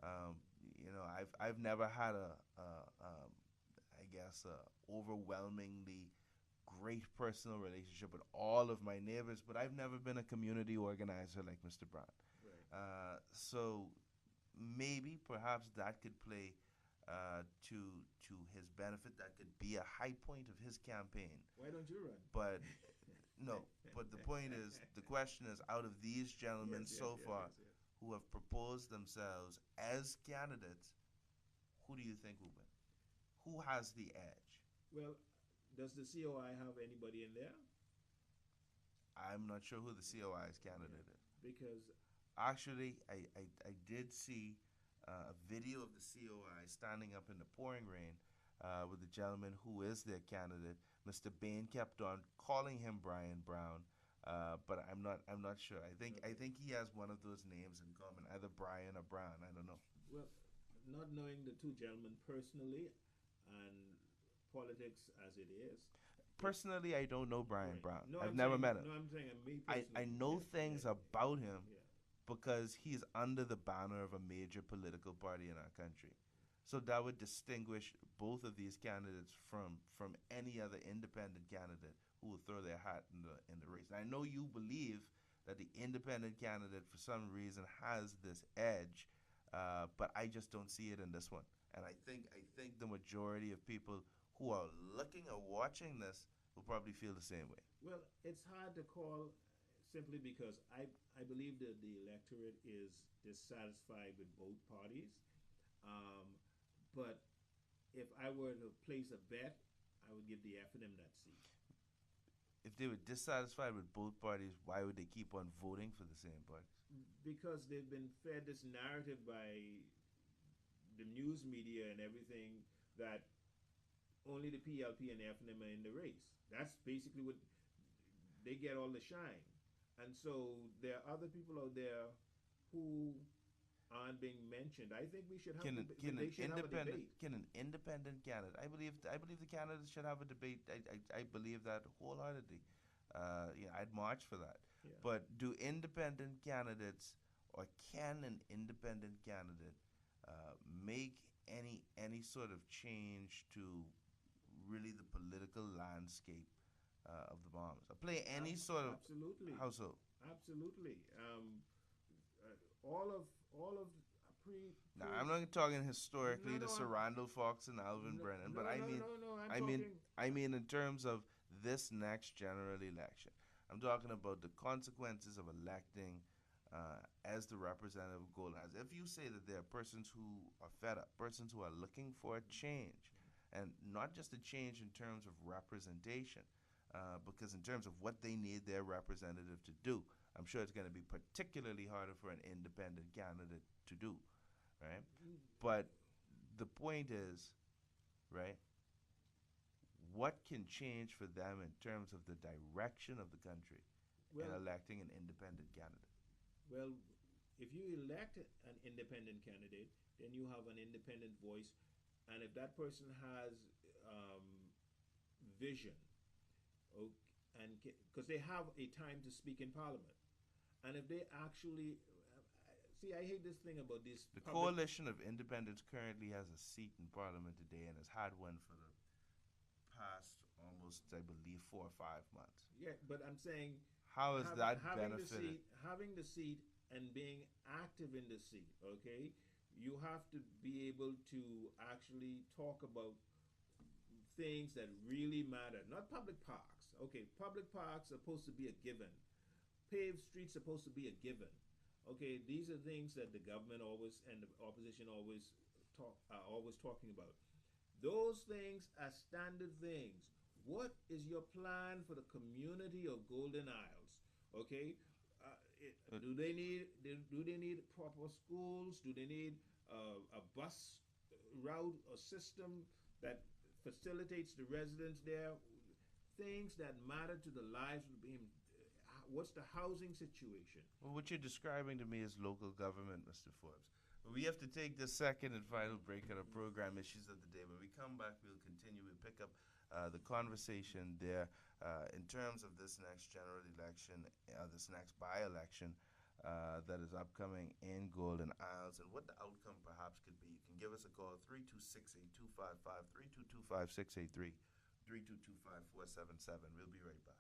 Um, I've never had I guess, a overwhelmingly great personal relationship with all of my neighbors, but I've never been a community organizer like Mr. Brown. Right. So maybe, perhaps that could play to his benefit. That could be a high point of his campaign. Why don't you run? But no. But the point is, the question is, out of these gentlemen so far who have proposed themselves as candidates, who do you think will win? Who has the edge? Well, does the COI have anybody in there? I'm not sure who the COI's candidate is. Because Actually, I did see a video of the COI standing up in the pouring rain with the gentleman who is their candidate. Mr. Bain kept on calling him Brian Brown, but I'm not sure. I think he has one of those names in common, either Brian or Brown. I don't know. well, not knowing the two gentlemen personally and politics as it is. Personally, I don't know Brian Right. Brown. No, I've I'm never saying- met him. No, I'm saying me I personally. know Yeah, things yeah, about him yeah. because he's under the banner of a major political party in our country. So that would distinguish both of these candidates from any other independent candidate who will throw their hat in the race. And I know you believe that the independent candidate, for some reason, has this edge, but I just don't see it in this one. And I think the majority of people who are looking or watching this will probably feel the same way. Well, it's hard to call simply because I believe that the electorate is dissatisfied with both parties. But if I were to place a bet, I would give the FNM that seat. If they were dissatisfied with both parties, why would they keep on voting for the same party? Because they've been fed this narrative by the news media and everything that only the PLP and the FNM are in the race. That's basically what they get, all the shine. And so there are other people out there who aren't being mentioned. I think we should have Can they should have a debate. an independent candidate? I believe the candidates should have a debate. I believe that wholeheartedly. I'd march for that. Yeah. But do independent candidates, or can an independent candidate make any sort of change to really the political landscape of the Bahamas? Or play any sort of Absolutely. how so? Absolutely. All of Now I'm not talking historically No, to no, Sir Randall Fox and Alvin Brennan, but I mean I'm I mean in terms of this next general election. I'm talking about the consequences of electing as the representative of Golden Isles. If you say that there are persons who are fed up, persons who are looking for a change, and not just a change in terms of representation, because in terms of what they need their representative to do, I'm sure it's going to be particularly harder for an independent candidate to do, right? But the point is, right, what can change for them in terms of the direction of the country in Well, electing an independent candidate? well, if you elect an independent candidate, then you have an independent voice, and if that person has vision, and because they have a time to speak in Parliament, and if they actually see, I hate this thing about this. The Coalition of Independents currently has a seat in Parliament today and has had one for the past almost, I believe, 4 or 5 months. Yeah, but I'm saying How has that having benefited? having the seat and being active in the seat, okay? You have to be able to actually talk about things that really matter, not public parks. Okay, public parks are supposed to be a given. Paved streets supposed to be a given. Okay, these are things that the government always and the opposition always talking about. Those things are standard things. What is your plan for the community of Golden Isles? Okay, do they need proper schools? Do they need a bus route or system that facilitates the residents there? Things that matter to the lives of being. What's the housing situation? Well, what you're describing to me is local government, Mr. Forbes. But we have to take the second and final break on our program Issues of the Day. When we come back, we'll continue. We'll pick up the conversation there in terms of this next general election, this next by-election that is upcoming in Golden Isles, and what the outcome perhaps could be. You can give us a call, 326-8255, 322-5683, 322-5477. We'll be right back.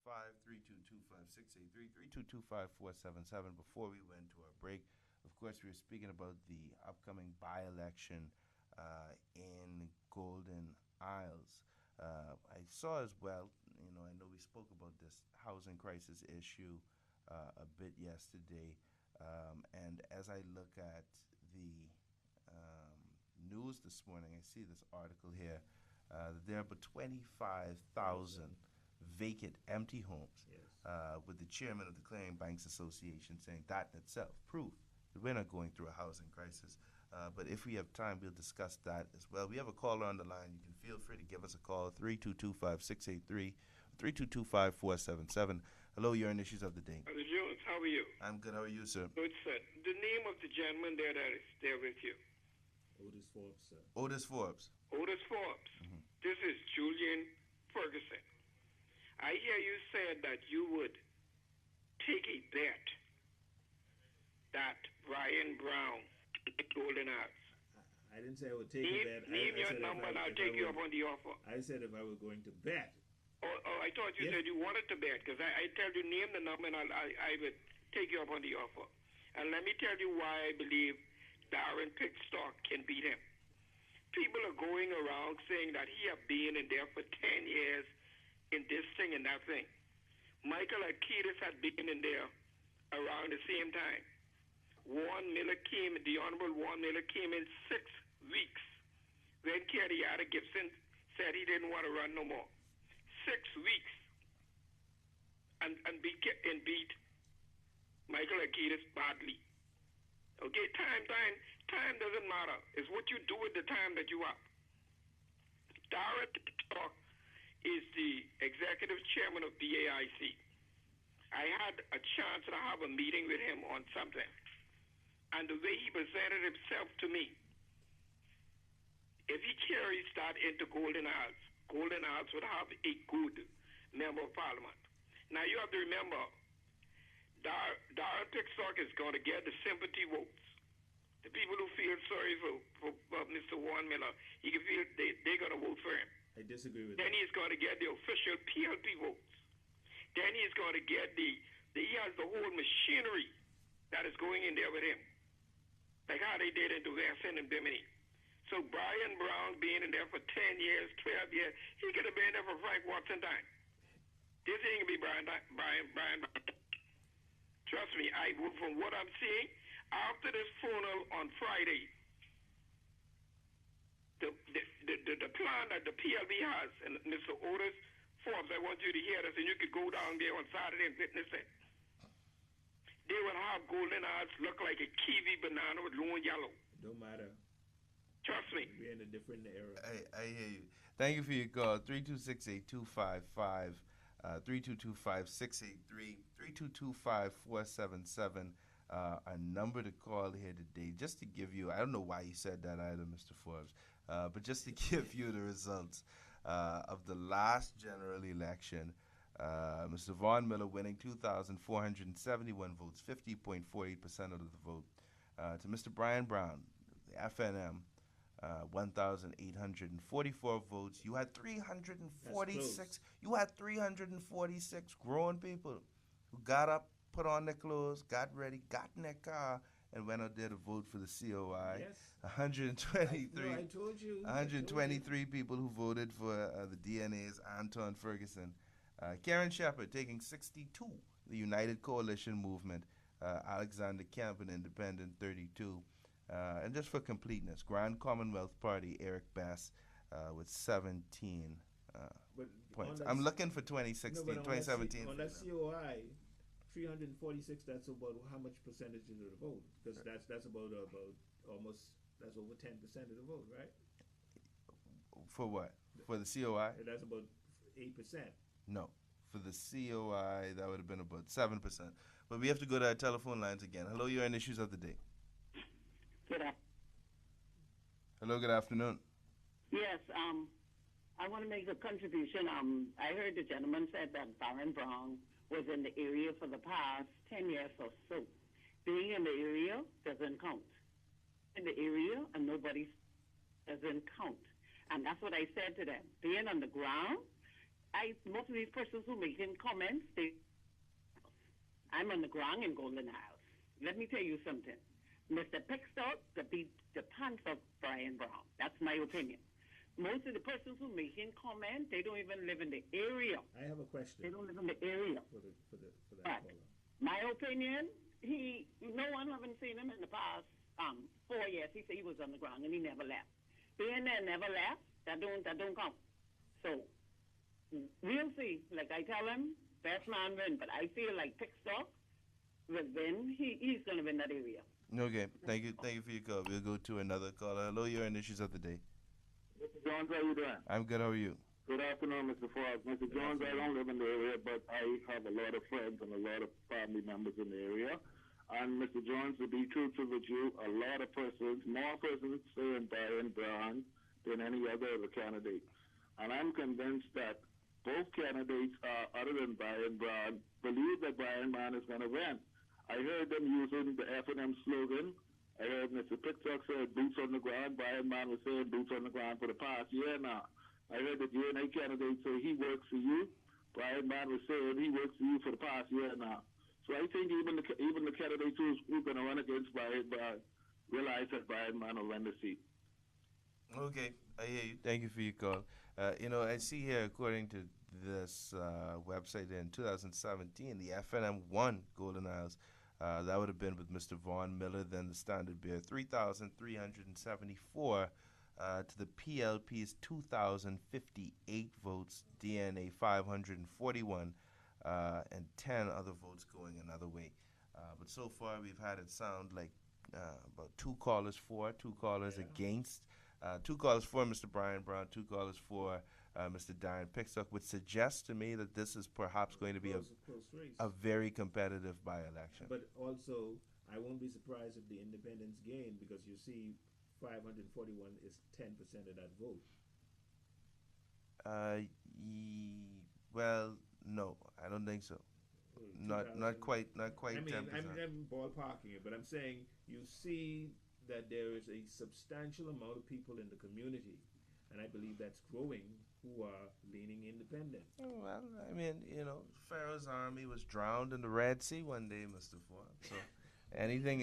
Five three two two five six eight three 3225477. Before we went to our break, of course, we were speaking about the upcoming by-election in Golden Isles. I saw as well, I know we spoke about this housing crisis issue a bit yesterday, and as I look at the news this morning, I see this article here that there are about 25,000 vacant, empty homes, Yes. with the chairman of the Clearing Banks Association saying that in itself proof that we're not going through a housing crisis. But if we have time, we'll discuss that as well. We have a caller on the line. You can feel free to give us a call, 322-5683, 322-5477. Hello, you're on Issues of the Day. Mr. Jones, how are you? I'm good. How are you, sir? Good, sir. The name of the gentleman there that is there with you? Otis Forbes, sir. Otis Forbes. Otis Forbes. This is Julian Ferguson. I hear you said that you would take a bet that Brian Brown Golden Isles. I didn't say I would take a Name, bet. name I your said number and I'll if take you were- up on the offer. I said if I were going to bet. Oh, I thought you Yes. said you wanted to bet, because I tell you name the number and I would take you up on the offer. And let me tell you why I believe Darren Pickstock can beat him. People are going around saying that he have been in there for 10 years in this thing and that thing. Michael Akitas had been in there around the same time. The Honorable Warren Miller came in 6 weeks when Kenyatta Gibson said he didn't want to run no more. 6 weeks. And beat Michael Akitas badly. Okay, time doesn't matter. It's what you do with the time that you have. Darren Pickstock is the executive chairman of BAIC. I had a chance to have a meeting with him on something. And the way he presented himself to me, if he carries that into Golden Isles would have a good member of parliament. Now you have to remember, Darren Pickstock is going to get the sympathy votes. The people who feel sorry for Mr. Warren Miller, he can feel they're going to vote for him. I disagree with Then that. he's going to get the official PLP votes. Then he's going to get he has the whole machinery that is going in there with him. Like how they did into Weston and Bimini. So Brian Brown being in there for 10 years, 12 years, he could have been there for Frank Watson time. This ain't going to be Brian. Trust me, from what I'm seeing, after this funeral on Friday, the plan that the PLB has, and Mr. Otis Forbes, I want you to hear this, and you could go down there on Saturday and witness it. They will have Golden Isles look like a kiwi banana with long yellow. Don't matter. Trust me. We're in a different era. I hear you. Thank you for your call. 326-8255, 322-5683, 322-5477. A number to call here today, just to give you, I don't know why you said that either, Mr. Forbes, but just to give you the results of the last general election. Mr. Vaughn Miller winning 2,471 votes, 50.48% of the vote. To Mr. Brian Brown, the FNM, 1,844 votes. You had 346. You had 346 grown people who got up, put on their clothes, got ready, got in their car, and went out there to vote for the COI. Yes. 123. I told you. 123 people who voted for the DNA's Anton Ferguson. Karen Shepherd taking 62. The United Coalition Movement. Alexander Kemp, an independent, 32. And just for completeness, Grand Commonwealth Party, Eric Bass with 17 But points. on that I'm s- looking for 2016, no, but on that 2017. on that COI, 346. That's about how much percentage of the vote? Because that's about almost that's over 10% of the vote, right? For what? For the COI? That's about 8%. No. For the COI, that would have been about 7%. But we have to go to our telephone lines again. Hello, you're on Issues of the Day. Hello, good afternoon. Yes, I want to make a contribution. I heard the gentleman said that Darren Brown was in the area for the past 10 years or so. Being in the area doesn't count. In the area and nobody doesn't count. And that's what I said to them. Being on the ground, most of these persons who making comments, I'm on the ground in Golden Isles. Let me tell you something. Mr. Pickstock beat the pants of Brian Brown. That's my opinion. Most of the persons who making comment, they don't even live in the area. I have a question They don't live in the area. for that But caller. my opinion, no one haven't seen him in the past 4 years. He said he was on the ground and he never left. Being there never left, that don't count. So we'll see. Like I tell him, best man win. But I feel like Pickstock will win. He's gonna win that area. Okay, thank you for your call. We'll go to another caller. Hello, you're on Issues of the Day. Mr. Jones, how you doing? I'm good, how are you? Good afternoon, Mr. Forbes. Mr. Jones, I don't live in the area, but I have a lot of friends and a lot of family members in the area. And Mr. Jones, to be truthful with you, a lot of persons, more persons say in Brian Brown than any other of the candidates. And I'm convinced that both candidates, other than Brian Brown, believe that Brian Brown is going to win. I heard them using the F&M slogan, I heard Mr. Pitcock said boots on the ground. Brian Mann was saying boots on the ground for the past year now. I heard the DNA candidate say he works for you. Brian Mann was saying he works for you for the past year now. So I think even the candidates who's going to run against Brian realize that Brian Mann will win the seat. Okay, I hear you. Thank you for your call. I see here, according to this website, in 2017, the FNM won Golden Isles. That would have been with Mr. Vaughn Miller, then the Standard Bearer, 3,374 to the PLP's 2,058 votes, DNA 541, and 10 other votes going another way. But so far, we've had it sound like about 2 callers for, 2 callers against. 2 callers for Mr. Brian Brown, 2 callers for Mr. Darren Pitcock, which suggests to me that this is perhaps going to be close race. a very competitive by-election. But also, I won't be surprised if the independents gain, because you see 541 is 10% of that vote. Well, no, I don't think so. Not quite I 10%. mean, I'm ballparking it, but I'm saying you see that there is a substantial amount of people in the community, and I believe that's growing, who are leaning independent. Well, I mean, Pharaoh's army was drowned in the Red Sea one day, Mr. Ford. So anything